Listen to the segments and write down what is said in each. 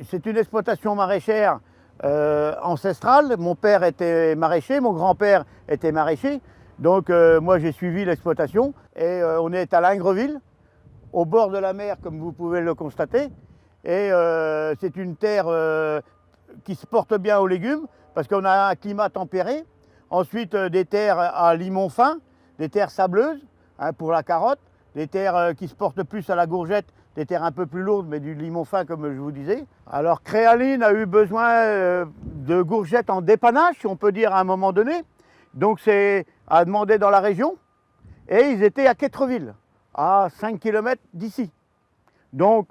c'est une exploitation maraîchère ancestrale. Mon père était maraîcher, mon grand-père était maraîcher. Donc moi j'ai suivi l'exploitation et on est à Lingreville, au bord de la mer comme vous pouvez le constater. Et c'est une terre qui se porte bien aux légumes parce qu'on a un climat tempéré. Ensuite des terres à limon fin, des terres sableuses pour la carotte, des terres qui se portent plus à la courgette, des terres un peu plus lourdes mais du limon fin comme je vous disais. Alors Créaline a eu besoin de courgettes en dépannage, si on peut dire à un moment donné. Donc c'est à demander dans la région et ils étaient à Quettreville, à 5 km d'ici. Donc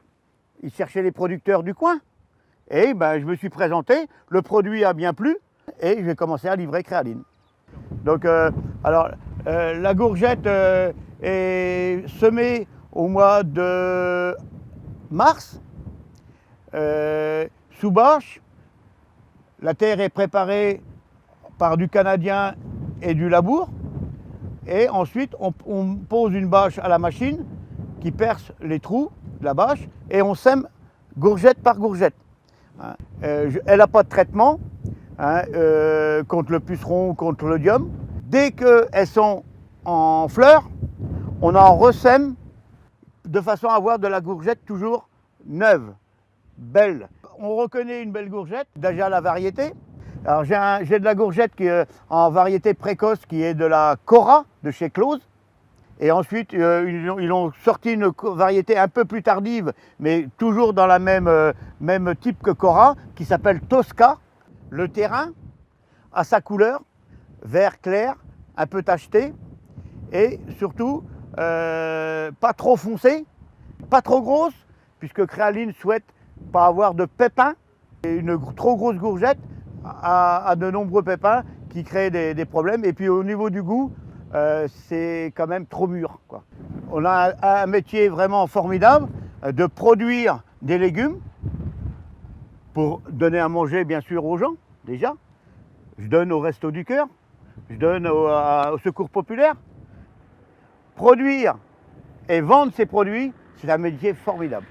ils cherchaient les producteurs du coin et ben, je me suis présenté, le produit a bien plu et j'ai commencé à livrer Créaline. Donc la courgette est semée au mois de mars, sous bâche. La terre est préparée par du canadien et du labour. Et ensuite, on pose une bâche à la machine qui perce les trous de la bâche et on sème courgette par courgette. Elle n'a pas de traitement contre le puceron ou contre l'oïdium. Dès qu'elles sont en fleurs, on en ressème de façon à avoir de la courgette toujours neuve, belle. On reconnaît une belle courgette, déjà la variété. Alors j'ai de la courgette qui est en variété précoce qui est de la Cora de chez Close. Et ensuite ils ont sorti une variété un peu plus tardive, mais toujours dans la même type que Cora, qui s'appelle Tosca. Le terrain a sa couleur, vert clair, un peu tacheté, et surtout pas trop foncé, pas trop grosse, puisque Créaline souhaite pas avoir de pépins. Et une trop grosse courgette a de nombreux pépins qui créent des problèmes. Et puis au niveau du goût, c'est quand même trop mûr, quoi. On a un métier vraiment formidable de produire des légumes pour donner à manger bien sûr aux gens, déjà. Je donne au Resto du Cœur, je donne au Secours Populaire. Produire et vendre ces produits, c'est un métier formidable.